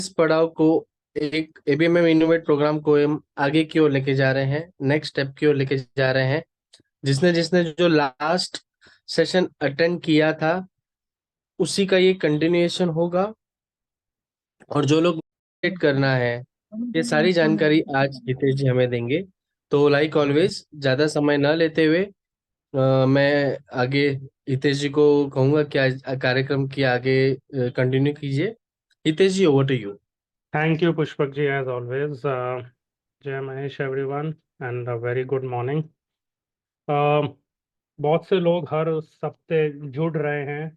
इस पड़ाव को एक एबीएमएम इनोवेट प्रोग्राम को हम आगे की ओर लेके जा रहे हैं, नेक्स्ट स्टेप की ओर लेके जा रहे हैं। जिसने जिसने जो लास्ट सेशन अटेंड किया था उसी का ये कंटिन्यूएशन होगा। और जो लोग वेट करना है, ये सारी जानकारी आज हितेश जी हमें देंगे। तो लाइक ऑलवेज ज्यादा समय न लेते हुए मैं आगे हितेश जी को कहूंगा कि आज कार्यक्रम की आगे कंटिन्यू कीजिए। Hitesh ji, over to you. Thank you, Pushpak ji, as always. Jai Mahesh, everyone, and a very good morning. बहुत से लोग हर हफ्ते जुड़ रहे हैं,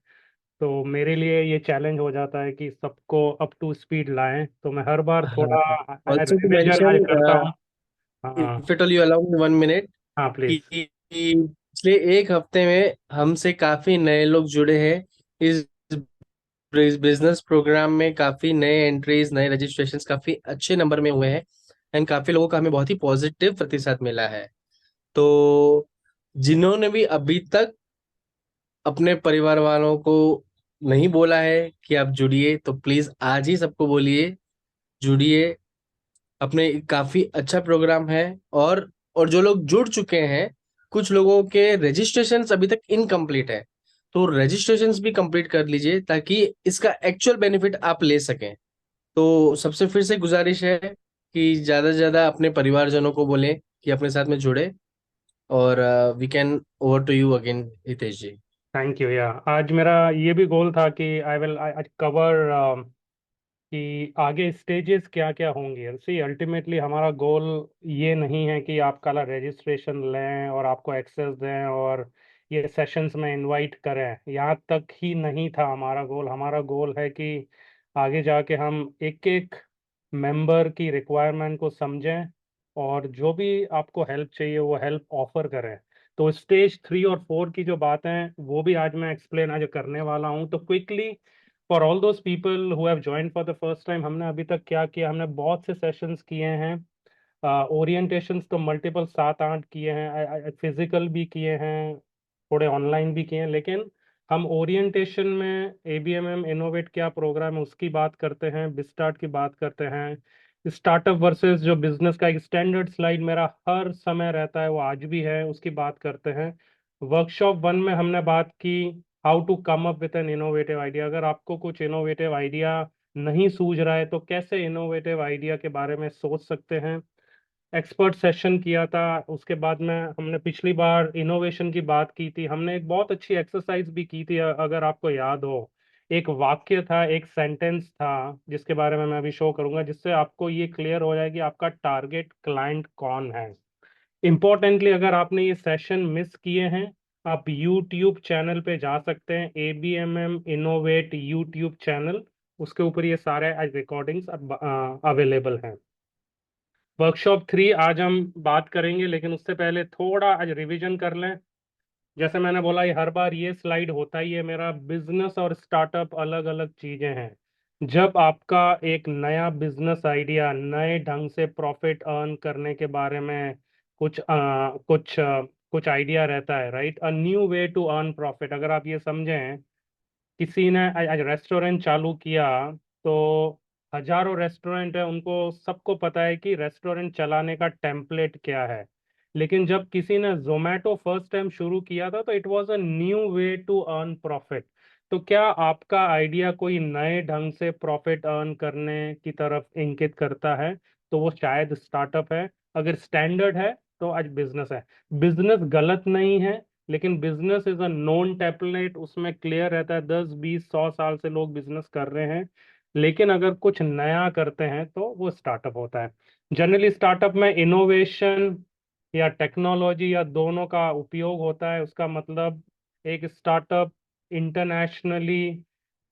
तो मेरे लिए ये चैलेंज हो जाता है कि सबको अप टू स्पीड लाएं, तो मैं हर बार थोड़ा ऑल्सो टू रिविजन आज मेंशन, करता हूँ। हाँ। If at all you allow me 1 minute, हाँ, कि प्लीज। पिछले एक हफ्ते में हमसे काफी नए लोग जुड़े हैं। इस बिजनेस प्रोग्राम में काफी नए एंट्रीज, नए रजिस्ट्रेशंस काफी अच्छे नंबर में हुए हैं। एंड काफी लोगों का हमें बहुत ही पॉजिटिव प्रतिसाद मिला है। तो जिन्होंने भी अभी तक अपने परिवार वालों को नहीं बोला है कि आप जुड़िए, तो प्लीज आज ही सबको बोलिए, जुड़िए। अपने काफी अच्छा प्रोग्राम है। और जो लोग जुड़ चुके हैं, कुछ लोगों के रजिस्ट्रेशंस अभी तक इनकम्प्लीट है, तो रजिस्ट्रेशंस भी कंप्लीट कर लीजिए ताकि इसका एक्चुअल बेनिफिट आप ले सकें। तो सबसे फिर से गुजारिश है कि ज्यादा से ज्यादा अपने परिवारजनों को बोलें कि अपने साथ में जुड़े। और we can over to you again, Hitesh ji. Thank you. या आज मेरा ये भी गोल था कि आई विल आज कवर कि आगे स्टेजेस क्या क्या होंगे। सी अल्टीमेटली हमारा गोल ये नहीं है कि आप कल रजिस्ट्रेशन लें और आपको एक्सेस दें और ये सेशंस में इनवाइट करें, यहाँ तक ही नहीं था हमारा गोल। हमारा गोल है कि आगे जाके हम एक एक मेंबर की रिक्वायरमेंट को समझें और जो भी आपको हेल्प चाहिए वो हेल्प ऑफर करें। तो स्टेज 3 और 4 की जो बातें हैं वो भी आज मैं एक्सप्लेन आज करने वाला हूँ। तो quickly, for all those people who have joined for the first time, हमने अभी तक क्या किया? हमने बहुत से सेशंस किए हैं। ओरिएंटेशंस तो मल्टीपल 7-8 किए हैं, फिजिकल भी किए हैं, थोड़े ऑनलाइन भी किए हैं। लेकिन हम ओरिएंटेशन में एबीएमएम इनोवेट क्या प्रोग्राम है उसकी बात करते हैं, बिस्टार्ट की बात करते हैं। स्टार्टअप वर्सेस जो बिजनेस का एक स्टैंडर्ड स्लाइड मेरा हर समय रहता है, वो आज भी है, उसकी बात करते हैं। वर्कशॉप 1 में हमने बात की how to come up with an innovative idea. अगर आपको कुछ इनोवेटिव आइडिया नहीं सूझ रहा है तो कैसे इनोवेटिव आइडिया के बारे में सोच सकते हैं। एक्सपर्ट सेशन किया था। उसके बाद में हमने पिछली बार इनोवेशन की बात की थी, हमने एक बहुत अच्छी एक्सरसाइज भी की थी, अगर आपको याद हो। एक वाक्य था, एक सेंटेंस था, जिसके बारे में मैं अभी शो करूंगा, जिससे आपको ये क्लियर हो जाए कि आपका टारगेट क्लाइंट कौन है। इम्पोर्टेंटली, अगर आपने ये सेशन मिस किए हैं, आप यूट्यूब चैनल पे जा सकते हैं, एबीएमएम इनोवेट यूट्यूब चैनल, उसके ऊपर ये सारे रिकॉर्डिंग्स अवेलेबल हैं। वर्कशॉप 3 आज हम बात करेंगे, लेकिन उससे पहले थोड़ा आज रिवीजन कर लें। जैसे मैंने बोला, ये हर बार ये स्लाइड होता ही है मेरा। बिजनेस और स्टार्टअप अलग अलग चीजें हैं। जब आपका एक नया बिजनेस आइडिया, नए ढंग से प्रॉफिट अर्न करने के बारे में कुछ आइडिया रहता है, right, a new way to earn profit. अगर आप ये समझें, किसी ने आज रेस्टोरेंट चालू किया, तो हजारों रेस्टोरेंट है, उनको सबको पता है कि रेस्टोरेंट चलाने का टेम्पलेट क्या है। लेकिन जब किसी ने जोमेटो फर्स्ट टाइम शुरू किया था, तो it was a new way to earn profit. तो क्या आपका आइडिया कोई नए ढंग से प्रॉफिट अर्न करने की तरफ इंगित करता है, तो वो शायद स्टार्टअप है। अगर स्टैंडर्ड है तो आज बिजनेस है। बिजनेस गलत नहीं है, लेकिन business is a known template, उसमें क्लियर रहता है 10 20 100 साल से लोग बिजनेस कर रहे हैं। लेकिन अगर कुछ नया करते हैं तो वो स्टार्टअप होता है। जनरली स्टार्टअप में इनोवेशन या टेक्नोलॉजी या दोनों का उपयोग होता है। उसका मतलब एक स्टार्टअप इंटरनेशनली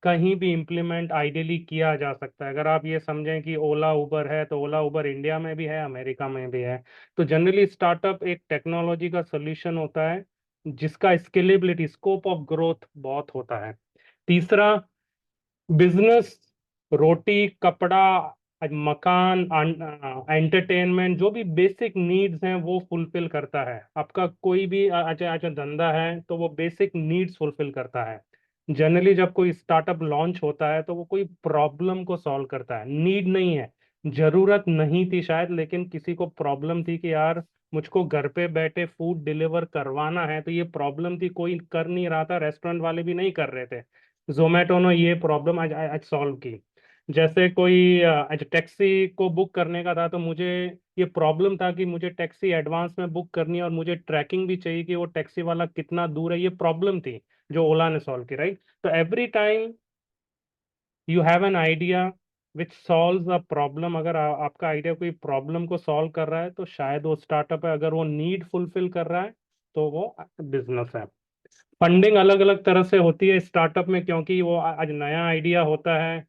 कहीं भी इम्प्लीमेंट आइडियली किया जा सकता है। अगर आप ये समझें कि ओला उबर है, तो ओला उबर इंडिया में भी है, अमेरिका में भी है। तो जनरली स्टार्टअप एक टेक्नोलॉजी का सोल्यूशन होता है जिसका स्केलेबिलिटी, स्कोप ऑफ ग्रोथ बहुत होता है। तीसरा, बिजनेस रोटी कपड़ा मकान एंटरटेनमेंट, जो भी बेसिक नीड्स हैं वो फुलफिल करता है। आपका कोई भी अच्छा अच्छा धंधा है तो वो बेसिक नीड्स फुलफिल करता है। जनरली जब कोई स्टार्टअप लॉन्च होता है तो वो कोई प्रॉब्लम को सॉल्व करता है, नीड नहीं है। जरूरत नहीं थी शायद, लेकिन किसी को प्रॉब्लम थी कि यार मुझको घर पे बैठे फूड डिलीवर करवाना है, तो ये प्रॉब्लम थी, कोई कर नहीं रहा था, रेस्टोरेंट वाले भी नहीं कर रहे थे। जोमेटो ने ये प्रॉब्लम आज आज सॉल्व की। जैसे कोई आज टैक्सी को बुक करने का था, तो मुझे ये प्रॉब्लम था कि मुझे टैक्सी एडवांस में बुक करनी है और मुझे ट्रैकिंग भी चाहिए कि वो टैक्सी वाला कितना दूर है, ये प्रॉब्लम थी जो ओला ने सॉल्व की, राइट। तो every time you have an idea which solves a problem, अगर आपका आइडिया कोई प्रॉब्लम को सॉल्व कर रहा है तो शायद वो स्टार्टअप है, अगर वो नीड फुलफिल कर रहा है तो वो बिजनेस है। फंडिंग अलग अलग तरह से होती है स्टार्टअप में, क्योंकि वो आज नया आइडिया होता है।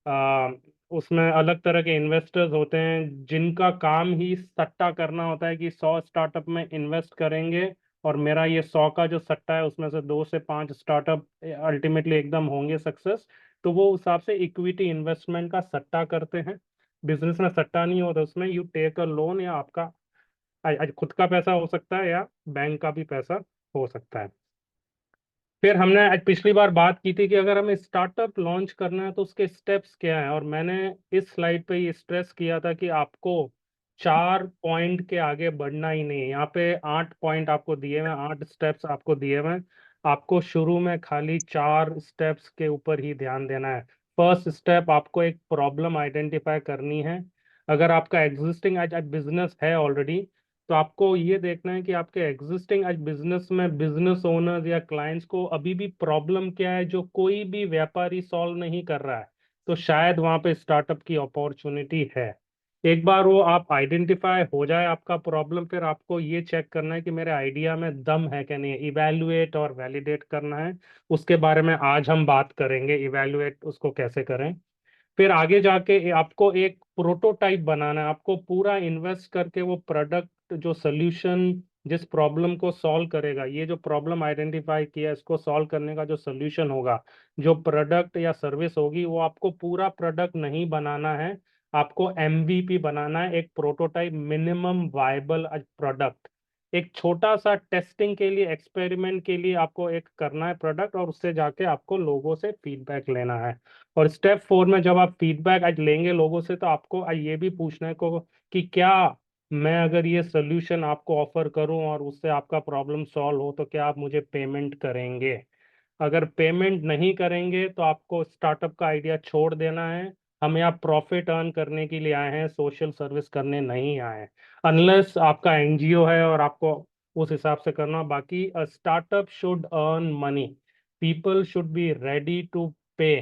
आ, उसमें अलग तरह के इन्वेस्टर्स होते हैं जिनका काम ही सट्टा करना होता है कि 100 स्टार्टअप में इन्वेस्ट करेंगे और मेरा ये 100 का जो सट्टा है उसमें से 2 से 5 स्टार्टअप अल्टीमेटली एकदम होंगे सक्सेस। तो वो उस हिसाब से इक्विटी इन्वेस्टमेंट का सट्टा करते हैं। बिजनेस में सट्टा नहीं होता, उसमें यू टेक अ लोन, या आपका आज खुद का पैसा हो सकता है या बैंक का भी पैसा हो सकता है। फिर हमने आज पिछली बार बात की थी कि अगर हमें स्टार्टअप लॉन्च करना है तो उसके स्टेप्स क्या हैं, और मैंने इस स्लाइड पे ये स्ट्रेस किया था कि आपको 4 पॉइंट के आगे बढ़ना ही नहीं है। यहाँ पे 8 पॉइंट आपको दिए हुए हैं, 8 स्टेप्स आपको दिए हुए हैं। आपको शुरू में खाली 4 स्टेप्स के ऊपर ही ध्यान देना है। फर्स्ट स्टेप, आपको एक प्रॉब्लम आइडेंटिफाई करनी है। अगर आपका एग्जिस्टिंग आज बिजनेस है ऑलरेडी, तो आपको ये देखना है कि आपके एग्जिस्टिंग आज बिजनेस में बिजनेस ओनर्स या क्लाइंट्स को अभी भी प्रॉब्लम क्या है जो कोई भी व्यापारी सॉल्व नहीं कर रहा है। तो शायद वहां पे स्टार्टअप की अपॉर्चुनिटी है। एक बार वो आप आइडेंटिफाई हो जाए आपका प्रॉब्लम, फिर आपको ये चेक करना है कि मेरे आइडिया में दम है क्या नहीं है, इवेल्युएट और वैलिडेट करना है। उसके बारे में आज हम बात करेंगे, इवेल्युएट उसको कैसे करें। फिर आगे जाके आपको एक प्रोटोटाइप बनाना है, आपको पूरा इन्वेस्ट करके वो प्रोडक्ट जो सोल्यूशन जिस प्रॉब्लम को सॉल्व करेगा, ये जो प्रॉब्लम आइडेंटिफाई किया इसको सॉल्व करने का जो सोल्यूशन होगा, जो प्रोडक्ट या सर्विस होगी, वो आपको पूरा प्रोडक्ट नहीं बनाना है। आपको एमवीपी बनाना है, एक प्रोटोटाइप, मिनिमम वायबल प्रोडक्ट। एक छोटा सा टेस्टिंग के लिए, एक्सपेरिमेंट के लिए आपको एक करना है प्रोडक्ट, और उससे जाके आपको लोगों से फीडबैक लेना है। और स्टेप 4 में जब आप फीडबैक आज लेंगे लोगों से, तो आपको आज ये भी पूछना है को कि क्या मैं अगर ये सोल्यूशन आपको ऑफर करूं और उससे आपका प्रॉब्लम सॉल्व हो तो क्या आप मुझे पेमेंट करेंगे। अगर पेमेंट नहीं करेंगे तो आपको स्टार्टअप का आइडिया छोड़ देना है। हम यहाँ प्रॉफिट अर्न करने के लिए आए हैं, सोशल सर्विस करने नहीं आए हैं। अनलेस आपका एनजीओ है और आपको उस हिसाब से करना, बाकी startup should earn money, people should be ready to pay.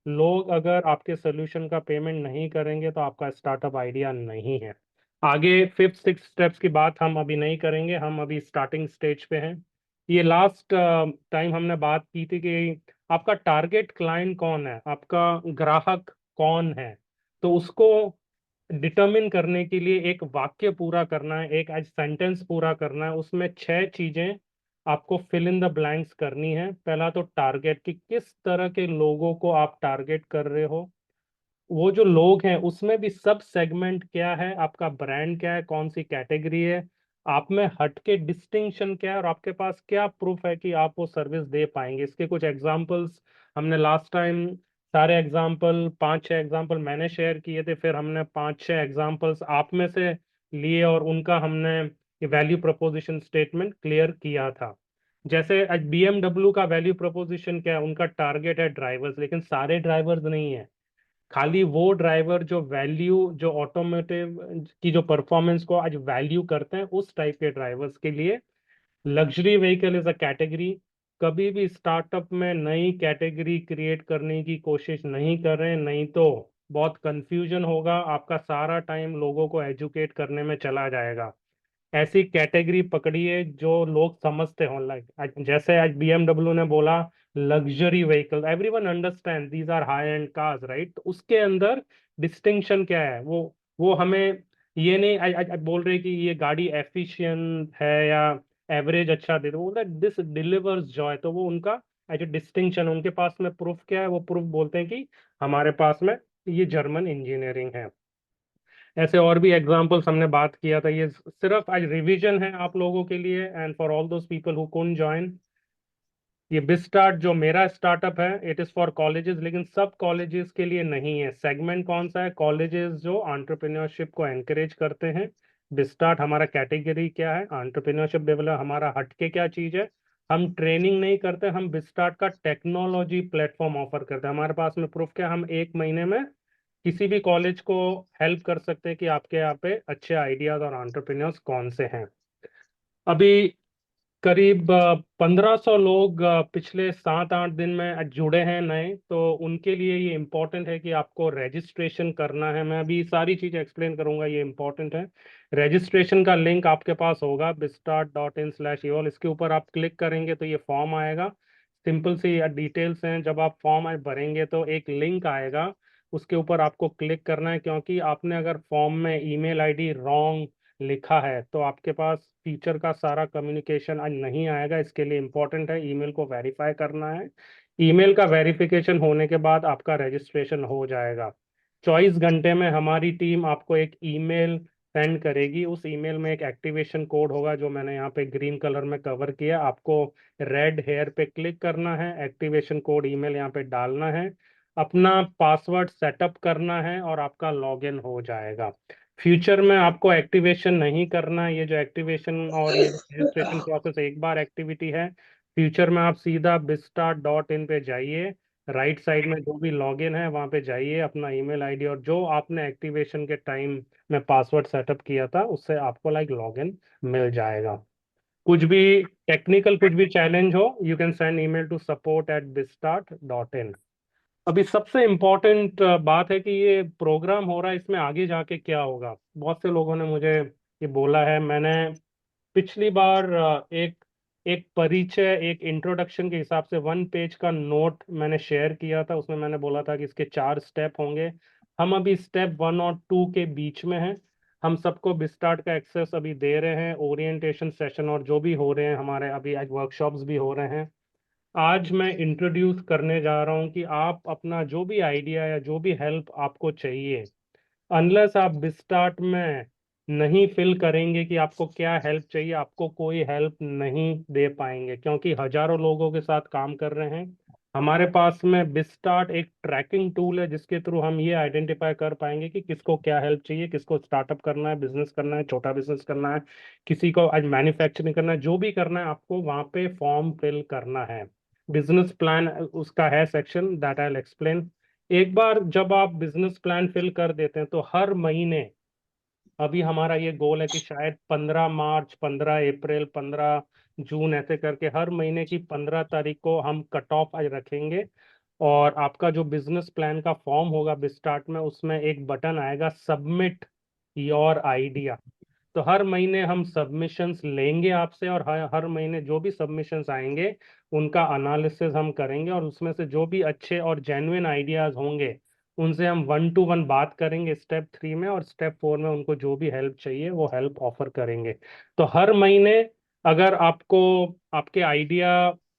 लोग अगर आपके सोल्यूशन का पेमेंट नहीं करेंगे तो आपका स्टार्टअप आइडिया नहीं है। आगे फिफ्थ सिक्स स्टेप्स की बात हम अभी नहीं करेंगे, हम अभी स्टार्टिंग स्टेज पे हैं। ये लास्ट टाइम हमने बात की थी कि आपका टारगेट क्लाइंट कौन है, आपका ग्राहक कौन है। तो उसको डिटरमिन करने के लिए एक वाक्य पूरा करना है, एक आज सेंटेंस पूरा करना है, उसमें 6 चीजें आपको फिल इन द ब्लैंक्स करनी है। पहला तो टारगेट, कि किस तरह के लोगों को आप टारगेट कर रहे हो। वो जो लोग हैं उसमें भी सब सेगमेंट क्या है, आपका ब्रांड क्या है, कौन सी कैटेगरी है, आप में हट के डिस्टिंक्शन क्या है, और आपके पास क्या प्रूफ है कि आप वो सर्विस दे पाएंगे। इसके कुछ एग्जांपल्स हमने लास्ट टाइम, सारे एग्जांपल 5-6 एग्जांपल मैंने शेयर किए थे, फिर हमने 5-6 एग्जांपल्स आप में से लिए और उनका हमने वैल्यू प्रपोजिशन स्टेटमेंट क्लियर किया था। जैसे आज बीएमडब्ल्यू का वैल्यू प्रपोजिशन क्या है, उनका टारगेट है ड्राइवर्स, लेकिन सारे ड्राइवर्स नहीं है, खाली वो ड्राइवर जो वैल्यू, जो ऑटोमोटिव की जो परफॉर्मेंस को आज वैल्यू करते हैं, उस टाइप के ड्राइवर्स के लिए। Luxury vehicle is a category. कभी भी स्टार्टअप में नई कैटेगरी क्रिएट करने की कोशिश नहीं कर रहे हैं, नहीं तो बहुत कंफ्यूजन होगा, आपका सारा टाइम लोगों को एजुकेट करने में चला जाएगा। ऐसी कैटेगरी पकड़िए जो लोग समझते हो, लाइक जैसे आज बीएमडब्ल्यू ने बोला luxury vehicle, everyone understand these are high end cars, right. तो उसके अंदर डिस्टिंक्शन क्या है, वो हमें ये नहीं आज बोल रहे कि ये गाड़ी एफिशिएंट है या एवरेज अच्छा दे, वो दिस डिलीवर्स जॉय, तो वो उनका जो डिस्टिंक्शन, उनके पास में प्रूफ क्या है, वो प्रूफ बोलते हैं कि हमारे पास में ये जर्मन इंजीनियरिंग है। ऐसे और भी एग्जांपल्स हमने बात किया था, ये सिर्फ आज रिवीजन है आप लोगों के लिए, and for all those people who couldn't join. ये बिस्टार्ट जो मेरा स्टार्टअप है, इट इज फॉर कॉलेजेस, लेकिन सब कॉलेजेस के लिए नहीं है। सेगमेंट कौन सा है? कॉलेजेस जो एंटरप्रेन्योरशिप को एनकरेज करते हैं। बिस्टार्ट हमारा कैटेगरी क्या है? Entrepreneurship develop. हमारा हटके क्या चीज है? हम ट्रेनिंग नहीं करते, हम बिस्टार्ट का टेक्नोलॉजी प्लेटफॉर्म ऑफर करते हैं। हमारे पास में प्रूफ क्या, हम एक महीने में किसी भी कॉलेज को हेल्प कर सकते हैं कि आपके यहाँ पे अच्छे आइडियाज और एंटरप्रेन्योर्स कौन से हैं। अभी करीब 1500 लोग पिछले 7-8 दिन में जुड़े हैं नए। तो उनके लिए ये इम्पोर्टेंट है कि आपको रजिस्ट्रेशन करना है। मैं अभी सारी चीज़ें एक्सप्लेन करूंगा, ये इम्पोर्टेंट है। रजिस्ट्रेशन का लिंक आपके पास होगा bistart.in/evol। इसके ऊपर आप क्लिक करेंगे तो ये फॉर्म आएगा। सिंपल सी डिटेल्स हैं। जब आप फॉर्म भरेंगे तो एक लिंक आएगा, उसके ऊपर आपको क्लिक करना है, क्योंकि आपने अगर फॉर्म में ईमेल आईडी रॉन्ग लिखा है तो आपके पास टीचर का सारा कम्युनिकेशन आज नहीं आएगा। इसके लिए इम्पोर्टेंट है ईमेल को वेरीफाई करना है। ईमेल का वेरिफिकेशन होने के बाद आपका रजिस्ट्रेशन हो जाएगा। 24 घंटे में हमारी टीम आपको एक ईमेल सेंड करेगी। उस ईमेल में एक एक्टिवेशन कोड होगा जो मैंने यहाँ पे ग्रीन कलर में कवर किया। आपको रेड हेयर पे क्लिक करना है, एक्टिवेशन कोड ईमेल यहाँ पे डालना है, अपना पासवर्ड सेटअप करना है और आपका लॉगिन हो जाएगा। फ्यूचर में आपको एक्टिवेशन नहीं करना है। ये जो एक्टिवेशन और ये रजिस्ट्रेशन प्रोसेस एक बार एक्टिविटी है। फ्यूचर में आप सीधा bistart.in पे जाइए, राइट साइड में जो भी लॉगिन है वहाँ पे जाइए, अपना ईमेल आईडी और जो आपने एक्टिवेशन के टाइम में पासवर्ड सेटअप किया था उससे आपको लाइक लॉगिन मिल जाएगा। कुछ भी टेक्निकल कुछ भी चैलेंज हो, you can send email to support@bistart.in। अभी सबसे इम्पोर्टेंट बात है कि ये प्रोग्राम हो रहा है, इसमें आगे जाके क्या होगा। बहुत से लोगों ने मुझे ये बोला है। मैंने पिछली बार एक एक परिचय, एक इंट्रोडक्शन के हिसाब से 1 पेज का नोट मैंने शेयर किया था। उसमें मैंने बोला था कि इसके 4 स्टेप होंगे। हम अभी स्टेप 1 और 2 के बीच में हैं। हम सबको बिस्टार्ट का एक्सेस अभी दे रहे हैं। ओरिएंटेशन सेशन और जो भी हो रहे हैं हमारे, अभी आज वर्कशॉप्स भी हो रहे हैं। आज मैं इंट्रोड्यूस करने जा रहा हूँ कि आप अपना जो भी आइडिया या जो भी हेल्प आपको चाहिए, अनलेस आप बिस्टार्ट में नहीं फिल करेंगे कि आपको क्या हेल्प चाहिए, आपको कोई हेल्प नहीं दे पाएंगे, क्योंकि हजारों लोगों के साथ काम कर रहे हैं। हमारे पास में बिस्टार्ट एक ट्रैकिंग टूल है जिसके थ्रू हम ये आइडेंटिफाई कर पाएंगे कि किसको क्या हेल्प चाहिए, किसको स्टार्टअप करना है, बिजनेस करना है, छोटा बिजनेस करना है, किसी को आज मैन्युफैक्चरिंग करना है। जो भी करना है आपको वहाँ पे फॉर्म फिल करना है। बिजनेस प्लान उसका है section, that I will explain. एक बार जब आप बिजनेस प्लान फिल कर देते हैं तो हर महीने, अभी हमारा ये गोल है कि शायद 15 मार्च, 15 अप्रैल, 15 जून, ऐसे करके हर महीने की 15 तारीख को हम कट ऑफ आज रखेंगे। और आपका जो बिजनेस प्लान का फॉर्म होगा बिस्टार्ट में, उसमें एक बटन आएगा सबमिट योर आइडिया। तो हर महीने हम सबमिशंस लेंगे आपसे, और हर महीने जो भी सबमिशंस आएंगे उनका एनालिसिस हम करेंगे, और उसमें से जो भी अच्छे और जेन्युइन आइडियाज होंगे उनसे हम 1 to 1 बात करेंगे स्टेप 3 में, और स्टेप 4 में उनको जो भी हेल्प चाहिए वो हेल्प ऑफर करेंगे। तो हर महीने अगर आपको आपके आइडिया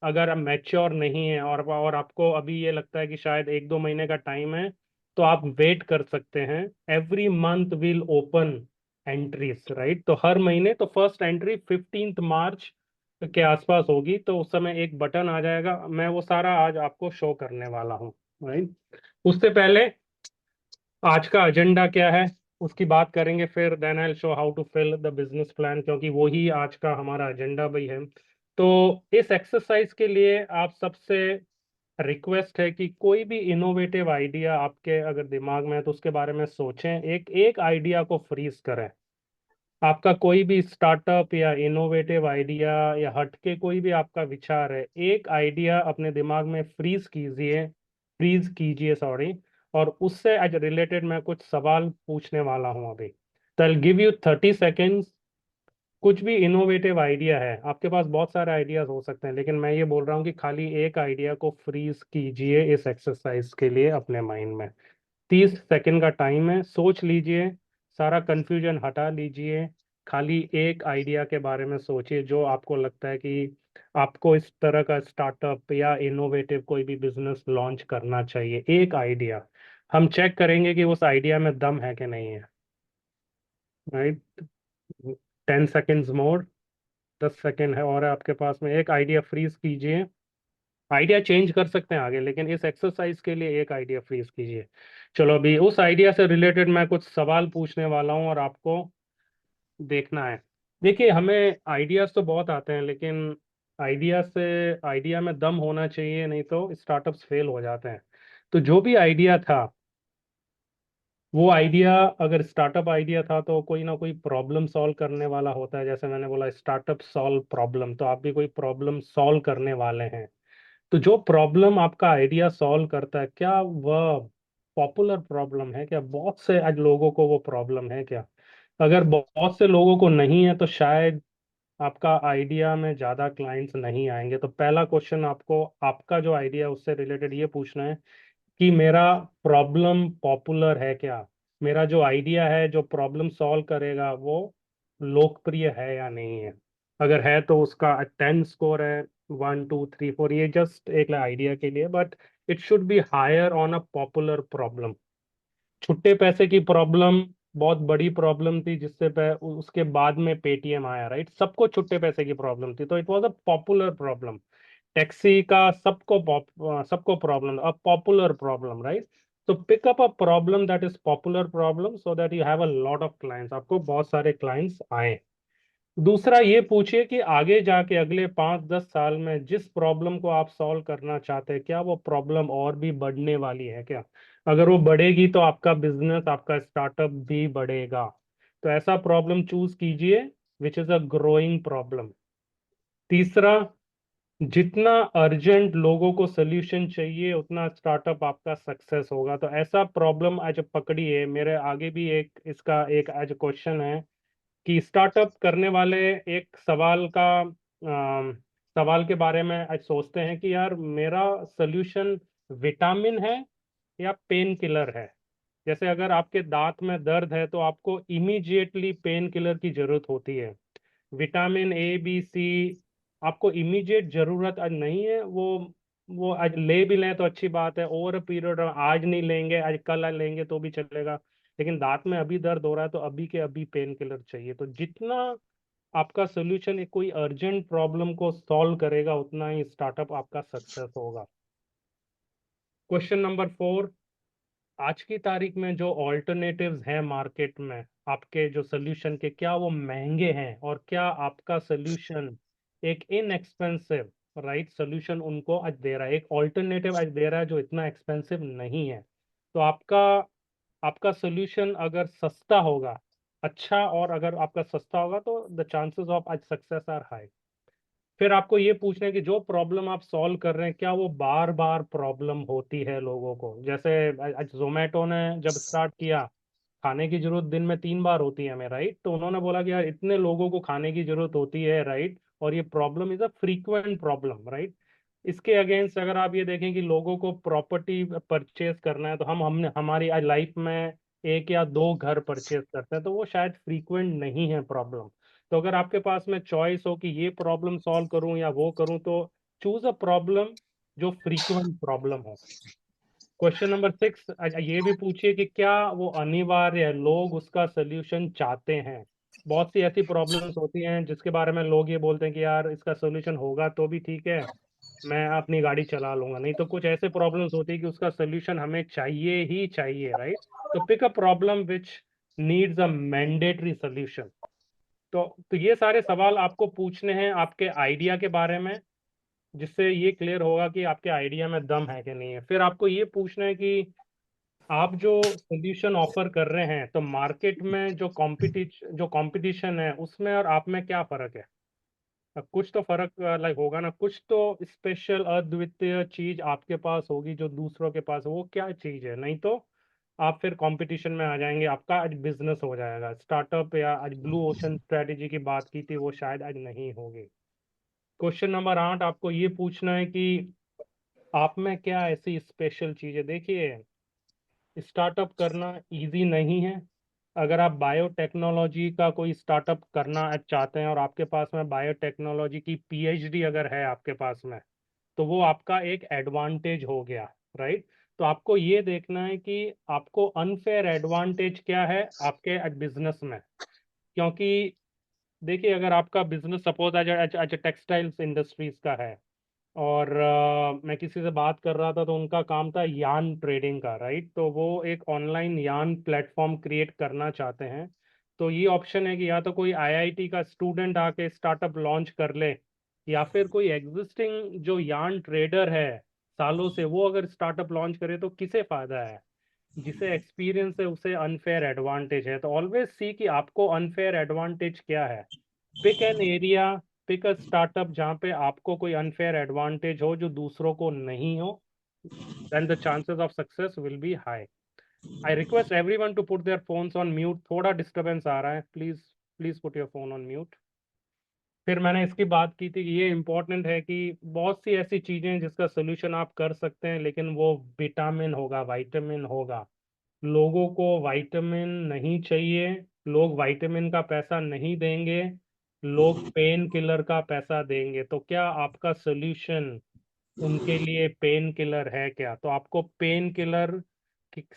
अगर मैच्योर नहीं है और आपको अभी ये लगता है कि शायद 1-2 महीने का टाइम है, तो आप वेट कर सकते हैं। Every month will open entries, right. तो हर महीने तो फर्स्ट एंट्री 15 मार्च के आसपास होगी, तो उस समय एक बटन आ जाएगा। मैं वो सारा आज आपको शो करने वाला हूँ, राइट। उससे पहले आज का एजेंडा क्या है उसकी बात करेंगे, फिर then I will show how to fill the business plan, क्योंकि वो ही आज का हमारा एजेंडा भी है। तो इस एक्सरसाइज के लिए आप सबसे रिक्वेस्ट है कि कोई भी इनोवेटिव आइडिया आपके अगर दिमाग में है तो उसके बारे में सोचें। एक एक आइडिया को फ्रीज करें। आपका कोई भी स्टार्टअप या इनोवेटिव आइडिया या हटके कोई भी आपका विचार है, एक आइडिया अपने दिमाग में फ्रीज कीजिए, सॉरी। और उससे आज रिलेटेड मैं कुछ सवाल पूछने वाला हूं अभी। तो आई गिव यू 30 सेकेंड्स। कुछ भी इनोवेटिव आइडिया है, आपके पास बहुत सारे आइडियाज हो सकते हैं, लेकिन मैं ये बोल रहा हूँ कि खाली एक आइडिया को फ्रीज कीजिए इस एक्सरसाइज के लिए अपने माइंड में। 30 सेकंड का टाइम है, सोच लीजिए, सारा कंफ्यूजन हटा लीजिए। खाली एक आइडिया के बारे में सोचिए जो आपको लगता है कि आपको इस तरह का स्टार्टअप या इनोवेटिव कोई भी बिजनेस लॉन्च करना चाहिए। एक आइडिया, हम चेक करेंगे कि उस आइडिया में दम है कि नहीं है, राइट। 10 सेकेंड्स मोर, 10 सेकेंड है और आपके पास में। एक आइडिया फ्रीज कीजिए। आइडिया चेंज कर सकते हैं आगे, लेकिन इस एक्सरसाइज के लिए एक आइडिया फ्रीज कीजिए। चलो अभी उस आइडिया से रिलेटेड मैं कुछ सवाल पूछने वाला हूँ और आपको देखना है। देखिए हमें आइडियाज तो बहुत आते हैं, लेकिन आइडिया में दम होना चाहिए, नहीं तो स्टार्टअप्स फेल हो जाते हैं। तो जो भी आइडिया था, वो आइडिया अगर स्टार्टअप आइडिया था तो कोई ना कोई प्रॉब्लम सॉल्व करने वाला होता है। जैसे मैंने बोला स्टार्टअप सॉल्व प्रॉब्लम, तो आप भी कोई प्रॉब्लम सॉल्व करने वाले हैं। तो जो प्रॉब्लम आपका आइडिया सॉल्व करता है, क्या वह पॉपुलर प्रॉब्लम है? क्या बहुत से आज लोगों को वो प्रॉब्लम है क्या? अगर बहुत से लोगों को नहीं है तो शायद आपका आइडिया में ज्यादा क्लाइंट्स नहीं आएंगे। तो पहला क्वेश्चन आपको आपका जो आइडिया है उससे रिलेटेड ये पूछना है कि मेरा प्रॉब्लम पॉपुलर है क्या? मेरा जो आइडिया है जो प्रॉब्लम सॉल्व करेगा वो लोकप्रिय है या नहीं है? अगर है तो उसका 10 स्कोर है, 1 2 3 4, ये जस्ट एक आइडिया के लिए, but it should be higher on a popular problem. छुट्टे पैसे की प्रॉब्लम बहुत बड़ी प्रॉब्लम थी, उसके बाद में पेटीएम आया, राइट? सबको छुट्टे पैसे की प्रॉब्लम थी, तो it was a popular problem. Taxi का सबको problem, a popular problem, right? तो pick up a problem that is popular problem so that you have a lot of clients, आपको बहुत सारे क्लाइंट्स आए। दूसरा ये पूछिए कि आगे जाके अगले 5 10 साल में जिस प्रॉब्लम को आप सॉल्व करना चाहते हैं, क्या वो प्रॉब्लम और भी बढ़ने वाली है क्या? अगर वो बढ़ेगी तो आपका बिजनेस, आपका स्टार्टअप भी बढ़ेगा। तो ऐसा प्रॉब्लम चूज कीजिए विच इज अ ग्रोइंग प्रॉब्लम। तीसरा, जितना अर्जेंट लोगों को सोल्यूशन चाहिए उतना स्टार्टअप आपका सक्सेस होगा। तो ऐसा प्रॉब्लम आज पकड़िए। मेरे आगे भी एक इसका एक आज क्वेश्चन है कि स्टार्टअप करने वाले एक सवाल के बारे में आज सोचते हैं कि यार मेरा सोल्यूशन विटामिन है या पेन किलर है। जैसे अगर आपके दांत में दर्द है तो आपको इमीडिएटली पेन किलर की जरूरत होती है। विटामिन ए बी सी आपको इमीडिएट जरूरत आज नहीं है। वो आज ले भी लें तो अच्छी बात है, ओवर अ पीरियड, आज नहीं लेंगे, आज कल लेंगे तो भी चलेगा। लेकिन दांत में अभी दर्द हो रहा है तो अभी के अभी पेन किलर चाहिए। तो जितना आपका सोल्यूशन एक कोई अर्जेंट प्रॉब्लम को सॉल्व करेगा उतना ही स्टार्टअप आपका सक्सेस होगा। क्वेश्चन नंबर 4, आज की तारीख में जो ऑल्टरनेटिव्स हैं मार्केट में आपके जो सोल्यूशन के, क्या वो महंगे हैं? और क्या आपका सोल्यूशन एक इनएक्सपेंसिव राइट सोल्यूशन उनको आज दे रहा है, एक ऑल्टरनेटिव आज दे रहा है जो इतना एक्सपेंसिव नहीं है? तो आपका आपका सोल्यूशन अगर सस्ता होगा, अच्छा, और अगर आपका सस्ता होगा तो द चांसेस ऑफ आज सक्सेस आर हाई। फिर आपको ये पूछना है कि जो प्रॉब्लम आप सॉल्व कर रहे हैं क्या वो बार बार प्रॉब्लम होती है लोगों को? जैसे आज जोमेटो ने जब स्टार्ट किया, खाने की जरूरत दिन में 3 बार होती है हमें, राइट? तो उन्होंने बोला कि यार इतने लोगों को खाने की जरूरत होती है, राइट, और ये problem is a frequent problem, right? इसके अगेंस्ट अगर आप ये देखें कि लोगों को प्रॉपर्टी परचेज करना है, तो हमने हमारी आज लाइफ में 1 या 2 घर परचेज करते हैं, तो वो शायद फ्रीक्वेंट नहीं है प्रॉब्लम। तो अगर आपके पास में चॉइस हो कि ये प्रॉब्लम सॉल्व करूं या वो करूं, तो चूज अ प्रॉब्लम जो फ्रीक्वेंट प्रॉब्लम हो। क्वेश्चन नंबर 6, ये भी पूछिए कि क्या वो अनिवार्य है, लोग उसका सोल्यूशन चाहते हैं? बहुत सी ऐसी प्रॉब्लम्स होती हैं जिसके बारे में लोग ये बोलते हैं कि यार इसका सोल्यूशन होगा तो भी ठीक है, मैं अपनी गाड़ी चला लूंगा। नहीं तो कुछ ऐसे प्रॉब्लम्स होती है कि उसका सोल्यूशन हमें चाहिए ही चाहिए, राइट? तो pick a problem which needs a mandatory solution. तो ये सारे सवाल आपको पूछने हैं आपके आइडिया के बारे में, जिससे ये क्लियर होगा कि आपके आइडिया में दम है कि नहीं है। फिर आपको ये पूछना है कि आप जो सोल्यूशन ऑफर कर रहे हैं तो मार्केट में जो कंपटीशन है उसमें और आप में क्या फर्क है? कुछ तो फर्क लाइक होगा ना, कुछ तो स्पेशल अद्वितीय चीज आपके पास होगी जो दूसरों के पास है। वो क्या चीज है? नहीं तो आप फिर कंपटीशन में आ जाएंगे, आपका आज बिजनेस हो जाएगा। स्टार्टअप या आज ब्लू ओशन स्ट्रेटेजी की बात की थी वो शायद आज नहीं होगी। क्वेश्चन नंबर 8, आपको ये पूछना है कि आप में क्या ऐसी स्पेशल चीज है? देखिए स्टार्टअप करना इजी नहीं है। अगर आप बायोटेक्नोलॉजी का कोई स्टार्टअप करना चाहते हैं और आपके पास में बायोटेक्नोलॉजी की पीएचडी अगर है आपके पास में, तो वो आपका एक एडवांटेज हो गया, राइट? तो आपको ये देखना है कि आपको अनफेयर एडवांटेज क्या है आपके बिजनेस में। क्योंकि देखिए अगर आपका बिजनेस सपोज आज आज टेक्सटाइल्स इंडस्ट्रीज का है, और मैं किसी से बात कर रहा था तो उनका काम था यान ट्रेडिंग का, राइट। तो वो एक ऑनलाइन यान प्लेटफॉर्म क्रिएट करना चाहते हैं। तो ये ऑप्शन है कि या तो कोई आईआईटी का स्टूडेंट आके स्टार्टअप लॉन्च कर ले, या फिर कोई एग्जिस्टिंग जो यान ट्रेडर है सालों से, वो अगर स्टार्टअप लॉन्च करे तो किसे फायदा है। जिसे एक्सपीरियंस है उसे अनफेयर एडवांटेज है। तो ऑलवेज सी कि आपको अनफेयर एडवांटेज क्या है। Pick an area, pick a startup जहाँ पे आपको कोई अनफेयर एडवांटेज हो जो दूसरों को नहीं हो, then the chances of success will be high. I request everyone to put their phones on mute. थोड़ा डिस्टरबेंस आ रहा है, please please put your phone on mute. फिर मैंने इसकी बात की थी कि ये इम्पोर्टेंट है कि बहुत सी ऐसी चीजें हैं जिसका सोल्यूशन आप कर सकते हैं, लेकिन वो विटामिन होगा, विटामिन होगा। लोगों को विटामिन नहीं चाहिए, लोग विटामिन का पैसा नहीं देंगे, लोग पेन किलर का पैसा देंगे। तो क्या आपका सोल्यूशन उनके लिए पेन किलर है क्या? तो आपको पेन किलर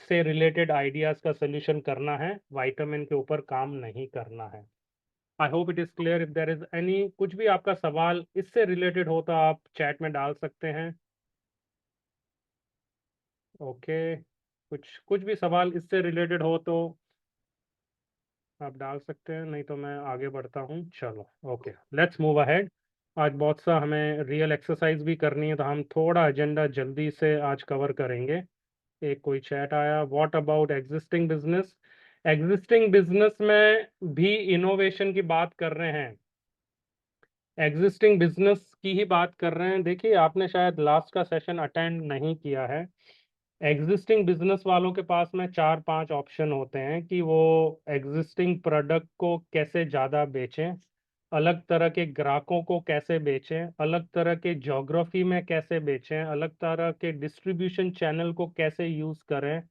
से रिलेटेड आइडियाज का सोल्यूशन करना है, विटामिन के ऊपर काम नहीं करना है। I hope it is clear. If there is any कुछ भी आपका सवाल इससे रिलेटेड हो तो आप चैट में डाल सकते हैं। ओके, कुछ कुछ भी सवाल इससे रिलेटेड हो तो आप डाल सकते हैं, नहीं तो मैं आगे बढ़ता हूँ। चलो, ओके, लेट्स मूव अहेड। आज बहुत सा हमें रियल एक्सरसाइज भी करनी है, तो हम थोड़ा एजेंडा जल्दी से आज कवर करेंगे। एक कोई चैट आया, what about existing business. Existing business में भी इनोवेशन की बात कर रहे हैं, एग्जिस्टिंग बिजनेस की ही बात कर रहे हैं। देखिए, आपने शायद लास्ट का सेशन अटेंड नहीं किया है। एग्जिस्टिंग बिजनेस वालों के पास में चार पांच ऑप्शन होते हैं कि वो एग्जिस्टिंग प्रोडक्ट को कैसे ज़्यादा बेचें, अलग तरह के ग्राहकों को कैसे बेचें, अलग तरह के ज्योग्राफी में कैसे बेचें, अलग तरह के डिस्ट्रीब्यूशन चैनल को कैसे यूज़ करें।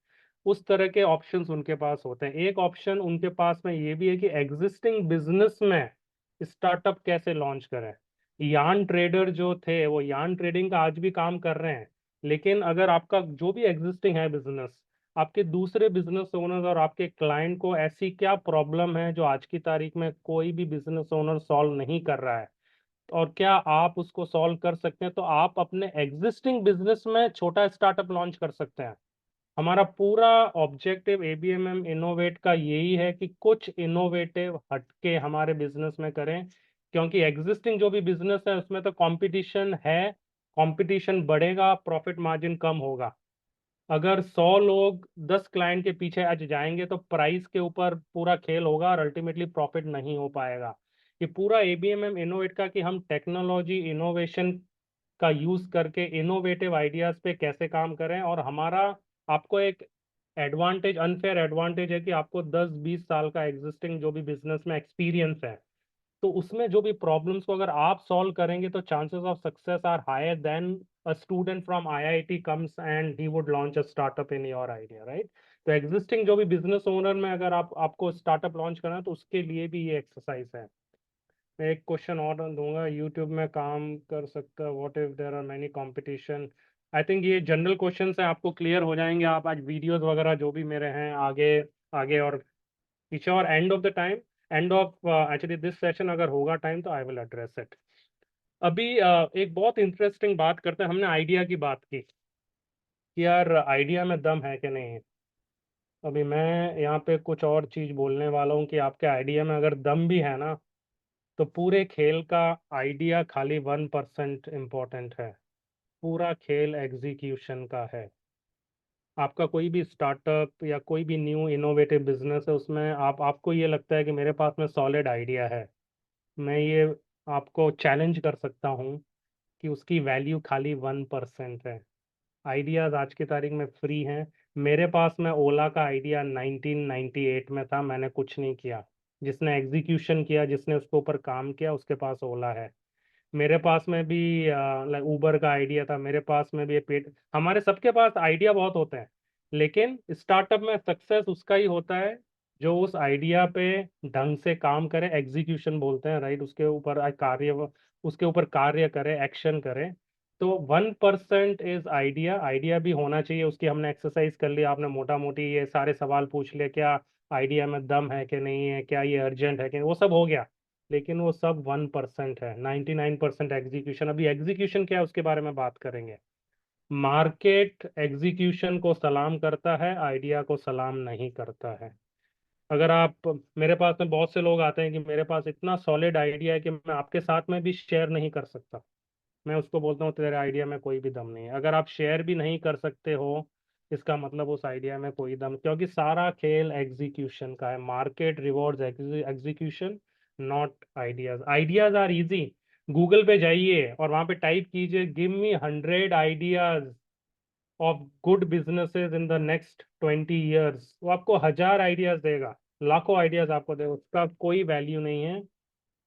उस तरह के ऑप्शंस उनके पास होते हैं। एक ऑप्शन उनके पास में ये भी है कि एग्जिस्टिंग बिजनेस में स्टार्टअप कैसे लॉन्च करें। यान ट्रेडर जो थे वो यान ट्रेडिंग का आज भी काम कर रहे हैं, लेकिन अगर आपका जो भी एग्जिस्टिंग है बिजनेस, आपके दूसरे बिजनेस ओनर्स और आपके क्लाइंट को ऐसी क्या प्रॉब्लम है जो आज की तारीख में कोई भी बिजनेस ओनर सॉल्व नहीं कर रहा है, और क्या आप उसको सॉल्व कर सकते हैं, तो आप अपने एग्जिस्टिंग बिजनेस में छोटा स्टार्टअप लॉन्च कर सकते हैं। हमारा पूरा ऑब्जेक्टिव एबीएमएम इनोवेट का यही है कि कुछ इनोवेटिव हटके हमारे बिजनेस में करें, क्योंकि एग्जिस्टिंग जो भी बिजनेस है उसमें तो कंपटीशन है, कंपटीशन बढ़ेगा, प्रॉफिट मार्जिन कम होगा। अगर 100 लोग 10 क्लाइंट के पीछे आज जाएंगे तो प्राइस के ऊपर पूरा खेल होगा और अल्टीमेटली प्रॉफिट नहीं हो पाएगा। ये पूरा एबीएमएम इनोवेट का कि हम टेक्नोलॉजी इनोवेशन का यूज करके इनोवेटिव आइडियाज पे कैसे काम करें। और हमारा आपको एक एडवांटेज, अनफेयर एडवांटेज है कि आपको 10-20 साल का एग्जिस्टिंग जो भी बिजनेस में एक्सपीरियंस है, तो उसमें जो भी प्रॉब्लम्स को अगर आप सॉल्व करेंगे तो chances of success are higher than a student from IIT comes and he would launch a startup in your idea, right. तो एग्जिस्टिंग जो भी बिजनेस ओनर में अगर आपको स्टार्टअप लॉन्च करना है तो उसके लिए भी ये एक्सरसाइज है। मैं एक क्वेश्चन और दूंगा, यूट्यूब में काम कर सकता है, what if there are many competition. I think ये जनरल क्वेश्चन है, आपको क्लियर हो जाएंगे। आप आज वीडियोस वगैरह जो भी मेरे हैं आगे आगे और पीछे, और end of the time, end of actually this session अगर होगा टाइम तो आई विल एड्रेस इट। अभी एक बहुत इंटरेस्टिंग बात करते हैं। हमने आइडिया की बात की कि यार आइडिया में दम है कि नहीं है। अभी मैं यहाँ पे कुछ और चीज बोलने वाला हूँ कि आपके आइडिया में अगर दम भी है ना, तो पूरे खेल का आइडिया खाली 1% इम्पोर्टेंट है, पूरा खेल एग्जीक्यूशन का है। आपका कोई भी स्टार्टअप या कोई भी न्यू इनोवेटिव बिजनेस है, उसमें आपको ये लगता है कि मेरे पास में सॉलिड आइडिया है, मैं ये आपको चैलेंज कर सकता हूँ कि उसकी वैल्यू खाली 1% है। आइडियाज आज की तारीख में फ्री हैं। मेरे पास में ओला का आइडिया 1998 में था, मैंने कुछ नहीं किया। जिसने एग्जीक्यूशन किया, जिसने उसके ऊपर काम किया, उसके पास ओला है। मेरे पास में भी लाइक उबर का आइडिया था, मेरे पास में भी पेट, हमारे सबके पास आइडिया बहुत होते हैं, लेकिन स्टार्टअप में सक्सेस उसका ही होता है जो उस आइडिया पे ढंग से काम करे, एग्जीक्यूशन बोलते हैं, राइट। उसके ऊपर कार्य करे, एक्शन करे। तो 1% इज आइडिया। आइडिया भी होना चाहिए, उसकी हमने एक्सरसाइज कर ली, आपने मोटा मोटी ये सारे सवाल पूछ लिए, क्या आइडिया में दम है कि नहीं है, क्या ये अर्जेंट है कि नहीं, वो सब हो गया। लेकिन वो सब 1% है, 99% एग्जीक्यूशन। अभी एग्जीक्यूशन क्या है उसके बारे में बात करेंगे। मार्केट एग्जीक्यूशन को सलाम करता है, आइडिया को सलाम नहीं करता है। अगर आप, मेरे पास में बहुत से लोग आते हैं कि मेरे पास इतना सॉलिड आइडिया है कि मैं आपके साथ में भी शेयर नहीं कर सकता, मैं उसको बोलता हूँ तेरे आइडिया में कोई भी दम नहीं है। अगर आप शेयर भी नहीं कर सकते हो, इसका मतलब उस आइडिया में कोई दम, क्योंकि सारा खेल एग्जीक्यूशन का है। Market rewards execution, not ideas. Ideas are easy. Google पे जाइए और वहां पे टाइप कीजिए give me 100 ideas of good businesses in the next 20 years, वो आपको 1000 आइडियाज देगा, लाखों आइडियाज आपको देगा, उसका कोई वैल्यू नहीं है।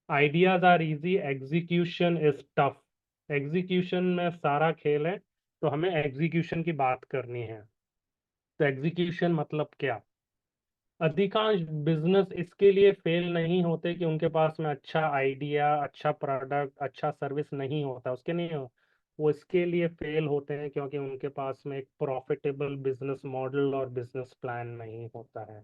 Ideas are easy, execution is tough. एग्जीक्यूशन में सारा खेल है, तो हमें एग्जीक्यूशन की बात करनी है। तो एग्जीक्यूशन मतलब क्या। अधिकांश बिजनेस इसके लिए फेल नहीं होते कि उनके पास में अच्छा आइडिया, अच्छा प्रोडक्ट, अच्छा सर्विस नहीं होता, उसके नहीं हो। वो इसके लिए फेल होते हैं क्योंकि उनके पास में एक प्रॉफिटेबल बिजनेस मॉडल और बिजनेस प्लान नहीं होता है।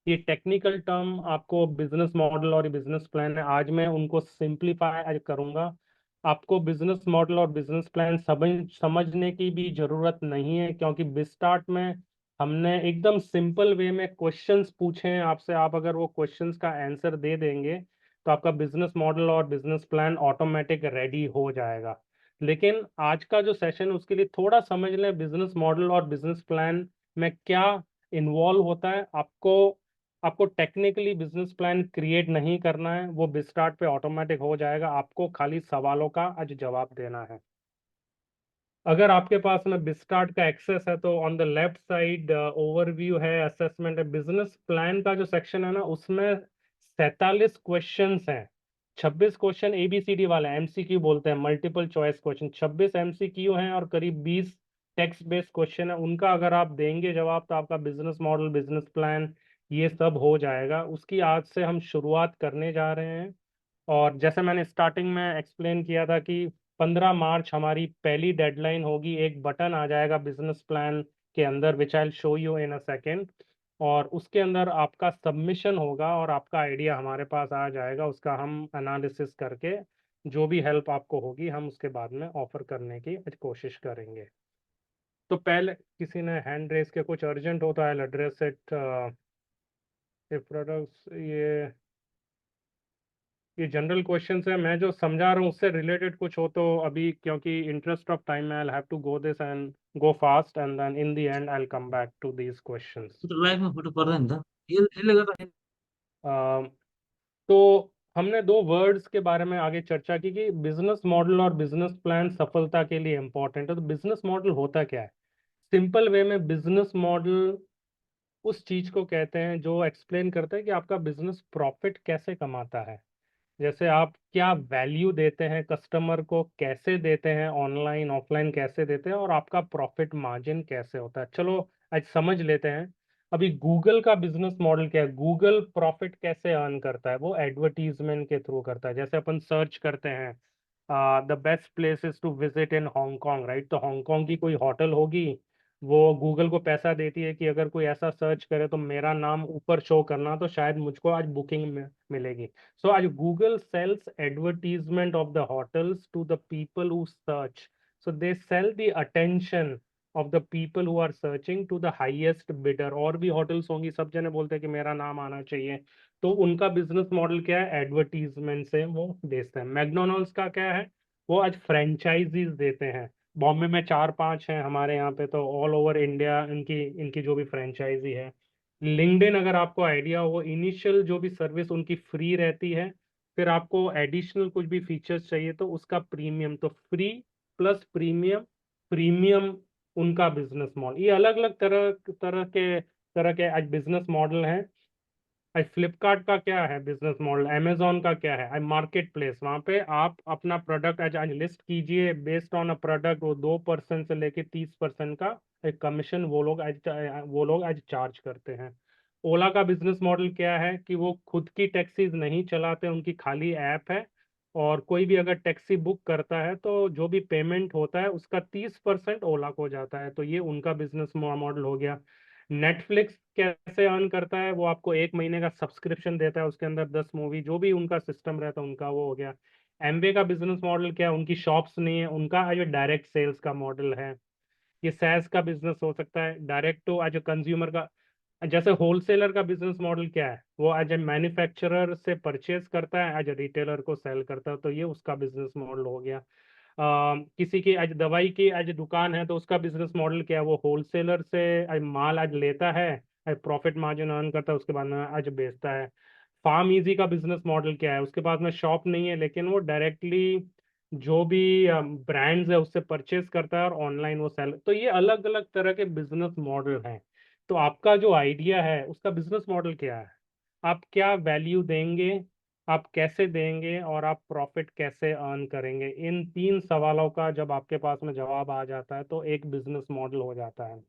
ये टेक्निकल टर्म आपको, बिजनेस मॉडल और बिजनेस प्लान है, आज मैं उनको सिंप्लीफाई करूंगा। आपको बिजनेस मॉडल और बिजनेस प्लान समझने की भी जरूरत नहीं है, क्योंकि बिस्टार्ट में हमने एकदम सिंपल वे में क्वेश्चंस पूछे हैं आपसे। आप अगर वो क्वेश्चंस का आंसर दे देंगे तो आपका बिजनेस मॉडल और बिजनेस प्लान ऑटोमेटिक रेडी हो जाएगा। लेकिन आज का जो सेशन है उसके लिए थोड़ा समझ लें बिजनेस मॉडल और बिजनेस प्लान में क्या इन्वॉल्व होता है। आपको टेक्निकली बिजनेस प्लान क्रिएट नहीं करना है, वो बिस्टार्ट पे ऑटोमेटिक हो जाएगा। आपको खाली सवालों का आज जवाब देना है। अगर आपके पास में बिस्टार्ट का एक्सेस है तो on the left side overview है, असेसमेंट है। बिजनेस प्लान का जो सेक्शन है ना, उसमें 47 क्वेश्चंस हैं। 26 क्वेश्चन ABCD वाले MCQ बोलते हैं, मल्टीपल चॉइस क्वेश्चन। 26 MCQ हैं और करीब 20 टेक्स्ट बेस्ड क्वेश्चन है। उनका अगर आप देंगे जवाब तो आपका बिजनेस मॉडल, बिजनेस प्लान, ये सब हो जाएगा। उसकी आज से हम शुरुआत करने जा रहे हैं। और जैसे मैंने स्टार्टिंग में एक्सप्लेन किया था कि 15 मार्च हमारी पहली डेडलाइन होगी। एक बटन आ जाएगा बिजनेस प्लान के अंदर, which I show you in a second, और उसके अंदर आपका सबमिशन होगा और आपका आइडिया हमारे पास आ जाएगा। उसका हम एनालिसिस करके जो भी हेल्प आपको होगी हम उसके बाद में ऑफर करने की कोशिश करेंगे। तो पहले किसी ने हैंड रेस के, कुछ अर्जेंट हो तो आई एड्रेस इट। प्रोडक्ट्स, ये जनरल क्वेश्चंस है, मैं जो समझा रहा हूँ उससे रिलेटेड कुछ हो तो अभी, क्योंकि interest of time I have to go this and go fast, and then in the end I will come back to these questions. तो लाइफ में फोटो पर्दैन त यसले गर्दा तो हमने दो वर्ड्स के बारे में आगे चर्चा की कि बिजनेस मॉडल और बिजनेस प्लान सफलता के लिए इंपॉर्टेंट है। तो बिजनेस मॉडल होता क्या है। सिंपल वे में बिजनेस मॉडल उस चीज को कहते हैं जो एक्सप्लेन करता है कि आपका बिजनेस प्रॉफिट कैसे कमाता है। जैसे आप क्या वैल्यू देते हैं कस्टमर को, कैसे देते हैं, ऑनलाइन ऑफलाइन कैसे देते हैं, और आपका प्रॉफिट मार्जिन कैसे होता है। चलो आज समझ लेते हैं। अभी गूगल का बिजनेस मॉडल क्या है। गूगल प्रॉफिट कैसे अर्न करता है, वो एडवर्टीजमेंट के थ्रू करता है। जैसे अपन सर्च करते हैं the best places to visit in Hong Kong, right, तो हांगकांग की कोई होटल होगी, वो गूगल को पैसा देती है कि अगर कोई ऐसा सर्च करे तो मेरा नाम ऊपर शो करना, तो शायद मुझको आज बुकिंग मिलेगी। So as Google sells advertisement of the hotels to the people who search. So they sell the attention of the people who are searching to the highest bidder। और भी होटल्स होंगी, सब जने बोलते हैं कि मेरा नाम आना चाहिए। तो उनका बिजनेस मॉडल क्या है, एडवर्टीजमेंट से वो बेचते हैं। मैकडोनल्ड्स का क्या है, वो आज फ्रेंचाइजीज देते हैं। बॉम्बे में 4-5 हैं, हमारे यहाँ पे तो ऑल ओवर इंडिया इनकी इनकी जो भी फ्रेंचाइजी है। लिंक्डइन, अगर आपको आइडिया हो, इनिशियल जो भी सर्विस उनकी फ्री रहती है, फिर आपको एडिशनल कुछ भी फीचर्स चाहिए तो उसका प्रीमियम। तो फ्री प्लस प्रीमियम, प्रीमियम उनका बिजनेस मॉडल। ये अलग अलग तरह के आज बिजनेस मॉडल हैं। आज फ्लिपकार्ट का क्या है बिजनेस मॉडल, अमेजोन का क्या है, आज मार्केट प्लेस, वहां पे आप अपना प्रोडक्ट आज आज लिस्ट कीजिए, बेस्ड ऑन अ प्रोडक्ट वो 2% से लेके 30% का एक कमीशन वो लोग आज चार्ज करते हैं। ओला का बिजनेस मॉडल क्या है कि वो खुद की टैक्सीज नहीं चलाते, उनकी खाली ऐप है, और कोई भी अगर टैक्सी बुक करता है तो जो भी पेमेंट होता है उसका 30% ओला को जाता है। तो ये उनका बिजनेस मॉडल हो गया। नेटफ्लिक्स कैसे अर्न करता है, वो आपको एक महीने का सब्सक्रिप्शन देता है, उसके अंदर 10 मूवी जो भी उनका सिस्टम रहता है उनका वो हो गया। एमबे का बिजनेस मॉडल क्या है, उनकी शॉप्स नहीं है, उनका जो डायरेक्ट सेल्स का मॉडल है। ये सैस का बिजनेस हो सकता है, direct to as a consumer का। जैसे होलसेलर का बिजनेस मॉडल क्या है, वो एज ए मैन्युफैक्चरर से परचेज करता है, एज ए रिटेलर को सेल करता है, तो ये उसका बिजनेस मॉडल हो गया। किसी की आज दवाई की आज दुकान है तो उसका बिजनेस मॉडल क्या है, वो होलसेलर से आज माल आज लेता है, आज प्रॉफिट मार्जिन अर्न करता है, उसके बाद में आज बेचता है। फार्म इजी का बिजनेस मॉडल क्या है, उसके पास में शॉप नहीं है लेकिन वो डायरेक्टली जो भी ब्रांड्स है उससे परचेज करता है और ऑनलाइन वो सेल। तो ये अलग अलग तरह के बिजनेस मॉडल हैं। तो आपका जो आइडिया है उसका बिजनेस मॉडल क्या है, आप क्या वैल्यू देंगे, आप कैसे देंगे, और आप प्रॉफिट कैसे अर्न करेंगे। इन 3 सवालों का जब आपके पास में जवाब आ जाता है तो एक बिजनेस मॉडल हो जाता है।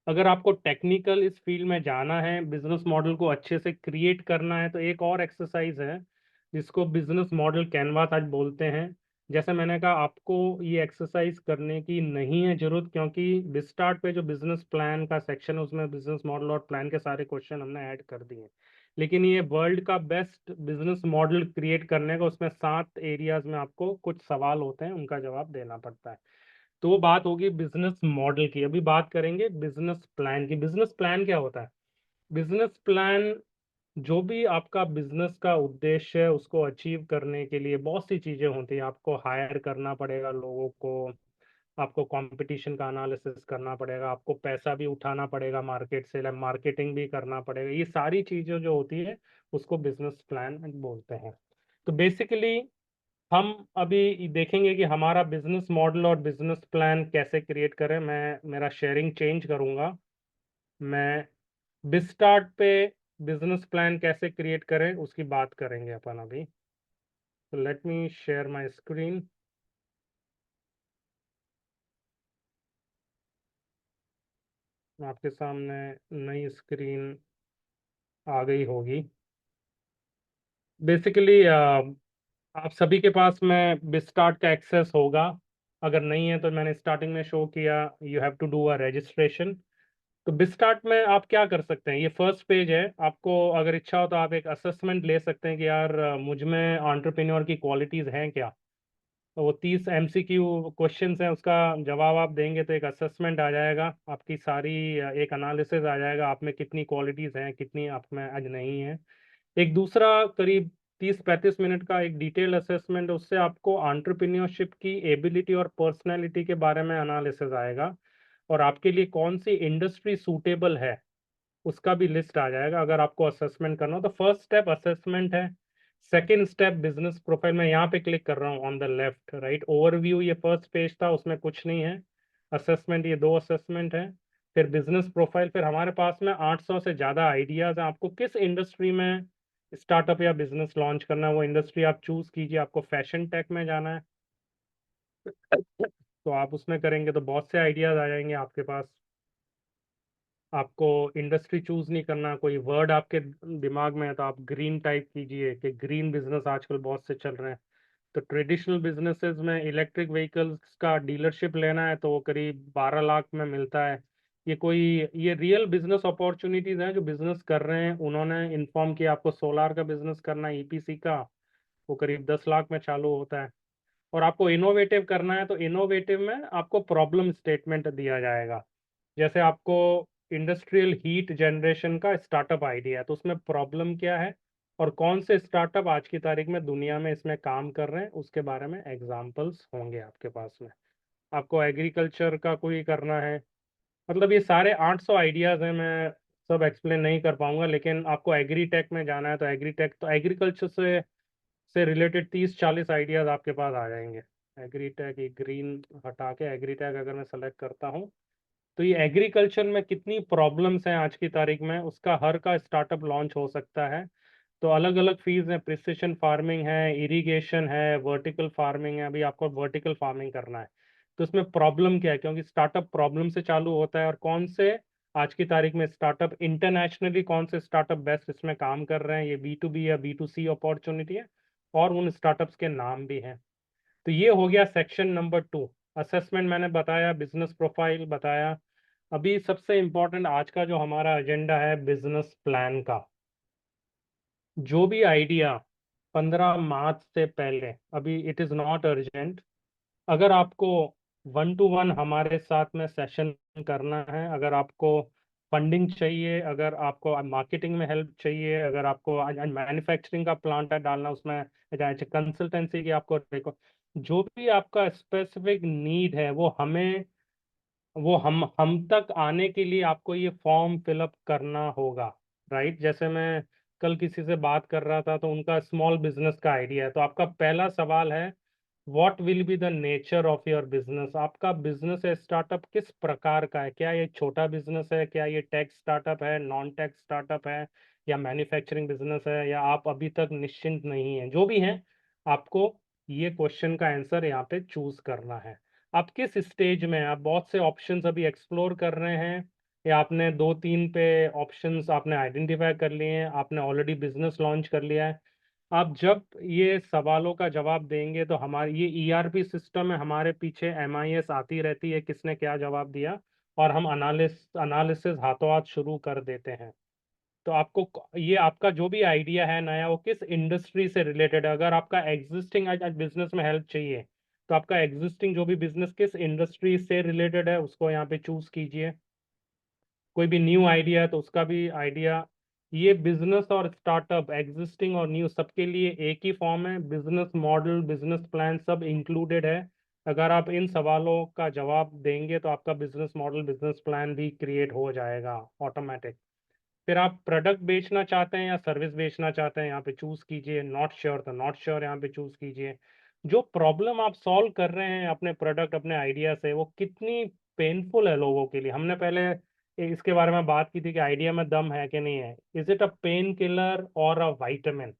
अगर आपको टेक्निकल इस फील्ड में जाना है, बिजनेस मॉडल को अच्छे से क्रिएट करना है, तो एक और एक्सरसाइज है जिसको बिजनेस मॉडल कैनवास आज बोलते हैं। जैसे मैंने कहा, आपको ये एक्सरसाइज करने की नहीं है जरूरत, क्योंकि बिस्टार्ट पे जो बिजनेस प्लान का सेक्शन है उसमें बिजनेस मॉडल और प्लान के सारे क्वेश्चन हमने ऐड कर दिए। लेकिन ये वर्ल्ड का बेस्ट बिजनेस मॉडल क्रिएट करने का, उसमें 7 एरियाज में आपको कुछ सवाल होते हैं, उनका जवाब देना पड़ता है। तो वो बात होगी बिजनेस मॉडल की। अभी बात करेंगे बिजनेस प्लान की। बिजनेस प्लान क्या होता है? बिजनेस प्लान, जो भी आपका बिजनेस का उद्देश्य है उसको अचीव करने के लिए बहुत सी चीजें होती हैं। आपको हायर करना पड़ेगा लोगों को, आपको कंपटीशन का एनालिसिस करना पड़ेगा, आपको पैसा भी उठाना पड़ेगा मार्केट से, मार्केटिंग भी करना पड़ेगा। ये सारी चीजें जो होती है उसको बिजनेस प्लान बोलते हैं। तो बेसिकली हम अभी देखेंगे कि हमारा बिजनेस मॉडल और बिजनेस प्लान कैसे क्रिएट करें। मैं मेरा शेयरिंग चेंज करूंगा। मैं बिस्टार्ट पे बिजनेस प्लान कैसे क्रिएट करें उसकी बात करेंगे अपन अभी। तो let me share my screen. आपके सामने नई स्क्रीन आ गई होगी। बेसिकली आप सभी के पास में बिस्टार्ट का एक्सेस होगा। अगर नहीं है तो मैंने स्टार्टिंग में शो किया, you have to do a registration. तो बिस्टार्ट में आप क्या कर सकते हैं, ये फर्स्ट पेज है। आपको अगर इच्छा हो तो आप एक असेसमेंट ले सकते हैं कि यार मुझ में एंटरप्रेन्योर की क्वालिटीज हैं क्या। तो वो 30 MCQ क्वेश्चंस हैं, उसका जवाब आप देंगे तो एक असेसमेंट आ जाएगा आपकी सारी, एक एनालिसिस आ जाएगा आप में कितनी क्वालिटीज हैं, कितनी आप में आज नहीं है। एक दूसरा करीब 30-35 मिनट का एक डिटेल असेसमेंट, उससे आपको एंटरप्रेन्योरशिप की एबिलिटी और पर्सनैलिटी के बारे में एनालिसिस आएगा, और आपके लिए कौन सी इंडस्ट्री सूटेबल है उसका भी लिस्ट आ जाएगा अगर आपको असेसमेंट करना हो। तो फर्स्ट स्टेप असेसमेंट है। Second step business profile. मैं यहाँ पे क्लिक कर रहा हूँ on the left right. Overview ये फर्स्ट पेज था, उसमें कुछ नहीं है। असेसमेंट, ये 2 असेसमेंट है। फिर बिजनेस प्रोफाइल। फिर हमारे पास में 800 से ज़्यादा आइडियाज़ हैं। आपको किस इंडस्ट्री में स्टार्टअप या बिजनेस लॉन्च करना है वो इंडस्ट्री आप चूज कीजिए। आपको फैशन टेक में जाना है तो आप उसमें करेंगे तो बहुत से आइडियाज़ आ जाएंगे आपके पास। आपको इंडस्ट्री चूज नहीं करना, कोई वर्ड आपके दिमाग में है तो आप ग्रीन टाइप कीजिए कि ग्रीन बिजनेस आजकल बहुत से चल रहे हैं। तो ट्रेडिशनल बिजनेसेस में इलेक्ट्रिक व्हीकल्स का डीलरशिप लेना है तो वो करीब 12 लाख में मिलता है। ये रियल बिजनेस अपॉर्चुनिटीज हैं जो बिजनेस कर रहे हैं, उन्होंने इन्फॉर्म किया। आपको सोलार का बिजनेस करना है, ईपीसी का, वो करीब 10 लाख में चालू होता है। और आपको इनोवेटिव करना है तो इनोवेटिव में आपको प्रॉब्लम स्टेटमेंट दिया जाएगा। जैसे आपको इंडस्ट्रियल हीट जनरेशन का स्टार्टअप आइडिया है तो उसमें प्रॉब्लम क्या है और कौन से स्टार्टअप आज की तारीख में दुनिया में इसमें काम कर रहे हैं, उसके बारे में एग्जाम्पल्स होंगे आपके पास में। आपको एग्रीकल्चर का कोई करना है, मतलब ये सारे 800 आइडियाज हैं। मैं सब एक्सप्लेन नहीं कर पाऊंगा, लेकिन आपको एग्री टेक में जाना है तो एग्री टेक, तो एग्रीकल्चर से रिलेटेड 30-40 आइडियाज आपके पास आ जाएंगे। एग्रीटेक, ये ग्रीन हटा के एग्रीटेक अगर मैं सेलेक्ट करता हूँ तो ये एग्रीकल्चर में कितनी प्रॉब्लम्स हैं आज की तारीख में, उसका हर का स्टार्टअप लॉन्च हो सकता है। तो अलग अलग फील्ड हैं, प्रिसिशन फार्मिंग है, इरिगेशन है, वर्टिकल फार्मिंग है। अभी आपको वर्टिकल फार्मिंग करना है तो उसमें प्रॉब्लम क्या है, क्योंकि स्टार्टअप प्रॉब्लम से चालू होता है। और कौन से आज की तारीख में स्टार्टअप इंटरनेशनली, कौन से स्टार्टअप बेस्ट इसमें काम कर रहे हैं, ये B2B या B2C अपॉर्चुनिटी है, और उन स्टार्टअप्स के नाम भी हैं। तो ये हो गया सेक्शन नंबर 2। असेसमेंट मैंने बताया, बिजनेस प्रोफाइल बताया, अभी सबसे इम्पोर्टेंट आज का जो हमारा एजेंडा है बिजनेस प्लान का। जो भी आइडिया 15 मार्च से पहले, अभी इट इज़ नॉट अर्जेंट, अगर आपको 1 to 1 हमारे साथ में सेशन करना है, अगर आपको फंडिंग चाहिए, अगर आपको मार्केटिंग में हेल्प चाहिए, अगर आपको आज मैन्युफैक्चरिंग का प्लांट है डालना उसमें, कंसल्टेंसी की आपको जो भी आपका स्पेसिफिक नीड है वो हम तक आने के लिए आपको ये फॉर्म फिलअप करना होगा। राइट, जैसे मैं कल किसी से बात कर रहा था तो उनका स्मॉल बिजनेस का आइडिया है, तो आपका पहला सवाल है what will be the nature of your business. आपका बिजनेस है स्टार्टअप किस प्रकार का है, क्या ये छोटा बिजनेस है, क्या ये टेक स्टार्टअप है, नॉन टेक स्टार्टअप है, या मैन्युफैक्चरिंग बिजनेस है, या आप अभी तक निश्चिंत नहीं है। जो भी है आपको ये क्वेश्चन का आंसर यहाँ पे चूज करना है। आप किस स्टेज में हैं? आप बहुत से ऑप्शंस अभी एक्सप्लोर कर रहे हैं, या आपने 2-3 पे ऑप्शंस आपने आइडेंटिफाई कर लिए हैं, आपने ऑलरेडी बिजनेस लॉन्च कर लिया है? आप जब ये सवालों का जवाब देंगे तो हमारे ये ईआरपी सिस्टम है, हमारे पीछे एमआईएस आती रहती है किसने क्या जवाब दिया, और हम एनालिसिस हाथों हाथ शुरू कर देते हैं। तो आपको ये आपका जो भी आइडिया है नया, वो किस इंडस्ट्री से रिलेटेड है। अगर आपका एग्जिस्टिंग आज बिजनेस में हेल्प चाहिए, तो आपका एग्जिस्टिंग जो भी बिजनेस किस इंडस्ट्री से रिलेटेड है उसको यहाँ पे चूज कीजिए। कोई भी न्यू आइडिया है तो उसका भी आइडिया। ये बिजनेस और स्टार्टअप, एग्जिस्टिंग और न्यू, सबके लिए एक ही फॉर्म है। बिजनेस मॉडल, बिजनेस प्लान सब इंक्लूडेड है। अगर आप इन सवालों का जवाब देंगे तो आपका बिजनेस मॉडल, बिजनेस प्लान भी क्रिएट हो जाएगा ऑटोमेटिक। फिर आप प्रोडक्ट बेचना चाहते हैं या सर्विस बेचना चाहते हैं, यहाँ पे चूज कीजिए। नॉट श्योर तो नॉट श्योर यहाँ पे चूज कीजिए। जो प्रॉब्लम आप सॉल्व कर रहे हैं अपने प्रोडक्ट, अपने आइडिया से, वो कितनी पेनफुल है लोगों के लिए। हमने पहले इसके बारे में बात की थी कि आइडिया में दम है कि नहीं है। Is it a pain killer और अ वाइटामिन?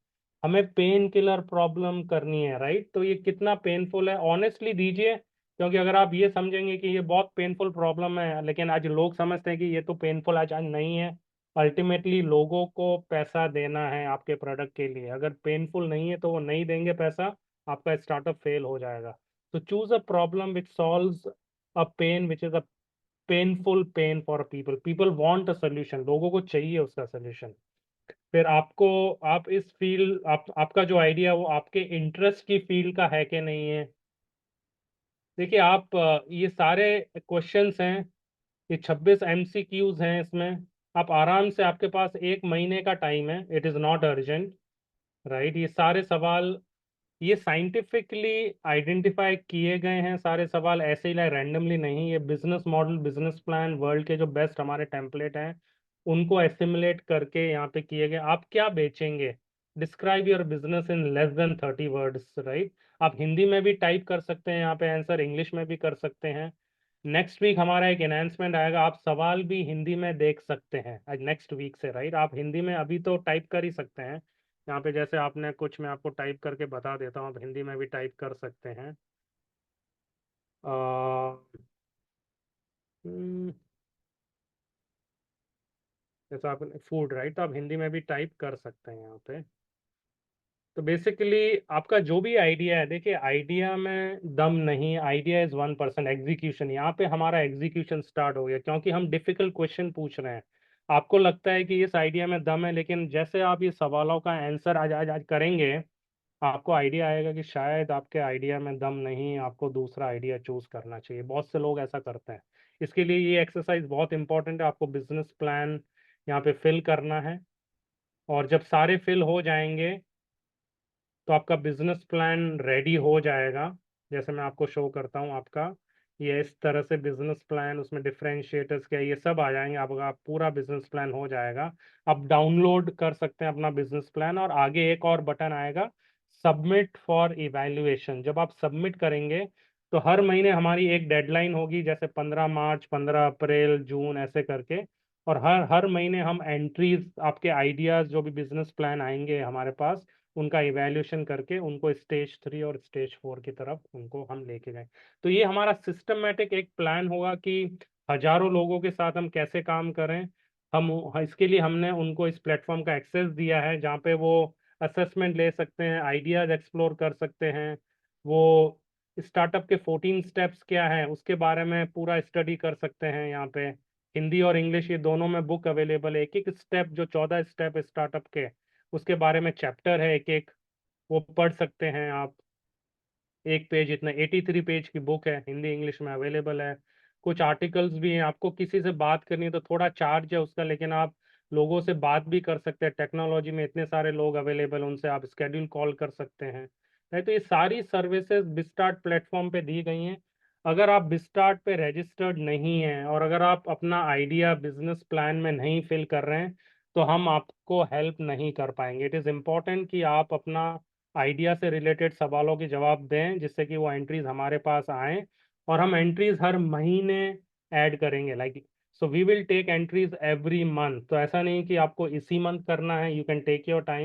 हमें पेन किलर प्रॉब्लम करनी है, राइट? तो ये कितना पेनफुल है ऑनेस्टली दीजिए, क्योंकि अगर आप ये समझेंगे कि ये बहुत पेनफुल प्रॉब्लम है, लेकिन आज लोग समझते हैं कि ये तो पेनफुल आज आज नहीं है। अल्टीमेटली लोगों को पैसा देना है आपके प्रोडक्ट के लिए, अगर पेनफुल नहीं है तो वो नहीं देंगे पैसा, आपका स्टार्टअप फेल हो जाएगा। तो choose a problem which solves a pain which is a painful pain for people. People want a solution, लोगों को चाहिए उसका सोल्यूशन। फिर आपको, आप इस फील्ड, आपका जो आइडिया वो आपके इंटरेस्ट की फील्ड का है कि नहीं है। देखिए आप ये सारे क्वेश्चंस हैं, ये 26 MCQs हैं इसमें। आप आराम से, आपके पास 1 महीने का टाइम है, it is not urgent, right? ये सारे सवाल ये साइंटिफिकली आइडेंटिफाई किए गए हैं, सारे सवाल ऐसे ही रैंडमली नहीं। ये business model, business plan, world के जो बेस्ट हमारे टेम्पलेट हैं उनको एसिमुलेट करके यहाँ पे किए गए। आप क्या बेचेंगे? Describe your business in less than 30 words, right? आप हिंदी में भी टाइप कर सकते हैं यहाँ पे आंसर, इंग्लिश में भी कर सकते हैं। नेक्स्ट वीक हमारा एक एनहांसमेंट आएगा, आप सवाल भी हिंदी में देख सकते हैं आज नेक्स्ट वीक से, राइट? आप हिंदी में अभी तो टाइप कर ही सकते हैं यहाँ पे, जैसे आपने कुछ, मैं आपको टाइप करके बता देता हूँ, आप हिंदी में भी टाइप कर सकते हैं। अ, हम्म, जैसे आप फूड, राइट, तो आप हिंदी में भी टाइप कर सकते हैं यहाँ पे। तो बेसिकली आपका जो भी आइडिया है, देखिए आइडिया में दम नहीं, आइडिया इज 1%, एग्जीक्यूशन। यहाँ पे हमारा एग्जीक्यूशन स्टार्ट हो गया क्योंकि हम डिफिकल्ट क्वेश्चन पूछ रहे हैं। आपको लगता है कि इस आइडिया में दम है, लेकिन जैसे आप ये सवालों का आंसर आज आज आज करेंगे, आपको आइडिया आएगा कि शायद आपके आइडिया में दम नहीं, आपको दूसरा आइडिया चूज करना चाहिए। बहुत से लोग ऐसा करते हैं। इसके लिए ये एक्सरसाइज बहुत इंपॉर्टेंट है। आपको बिजनेस प्लान यहाँ पे फिल करना है, और जब सारे फिल हो जाएंगे तो आपका बिजनेस प्लान रेडी हो जाएगा। जैसे मैं आपको शो करता हूँ आपका, ये इस तरह से बिजनेस प्लान, उसमें डिफरेंशिएटर्स क्या ये सब आ जाएंगे, आपका पूरा बिजनेस प्लान हो जाएगा। आप डाउनलोड कर सकते हैं अपना बिजनेस प्लान, और आगे एक और बटन आएगा, सबमिट फॉर इवैल्यूएशन। जब आप सबमिट करेंगे तो हर महीने हमारी एक डेडलाइन होगी, जैसे 15 मार्च, 15 अप्रैल, जून, ऐसे करके। और हर हर महीने हम एंट्रीज, आपके आइडियाज जो भी बिजनेस प्लान आएंगे हमारे पास, उनका इवैल्यूएशन करके उनको स्टेज 3 और स्टेज 4 की तरफ उनको हम लेके जाएं। तो ये हमारा सिस्टमेटिक एक प्लान होगा कि हजारों लोगों के साथ हम कैसे काम करें। हम इसके लिए हमने उनको इस प्लेटफॉर्म का एक्सेस दिया है, जहाँ पे वो असेसमेंट ले सकते हैं, आइडियाज एक्सप्लोर कर सकते हैं। वो स्टार्टअप के 14 स्टेप्स क्या हैं उसके बारे में पूरा स्टडी कर सकते हैं यहाँ पे। हिंदी और इंग्लिश ये दोनों में बुक अवेलेबल है। एक एक स्टेप, जो 14 स्टेप स्टार्टअप के, उसके बारे में चैप्टर है एक एक, वो पढ़ सकते हैं आप। एक पेज इतना 83 पेज की बुक है, हिंदी इंग्लिश में अवेलेबल है। कुछ आर्टिकल्स भी हैं। आपको किसी से बात करनी है तो थोड़ा चार्ज है उसका, लेकिन आप लोगों से बात भी कर सकते हैं। टेक्नोलॉजी में इतने सारे लोग अवेलेबल, उनसे आप स्केड्यूल कॉल कर सकते हैं। नहीं तो ये सारी सर्विसेज बिस्टार्ट प्लेटफॉर्म पे दी गई हैं। अगर आप बिस्टार्ट पे रजिस्टर्ड नहीं हैं और अगर आप अपना आइडिया बिजनेस प्लान में नहीं फिल कर रहे हैं, तो हम आपको हेल्प नहीं कर पाएंगे। इट इज़ इम्पोर्टेंट कि आप अपना आइडिया से रिलेटेड सवालों के जवाब दें, जिससे कि वो एंट्रीज हमारे पास आए। और हम एंट्रीज हर महीने ऐड करेंगे, like so we will take entries every month. तो ऐसा नहीं कि आपको इसी मंथ करना है, you can take your time.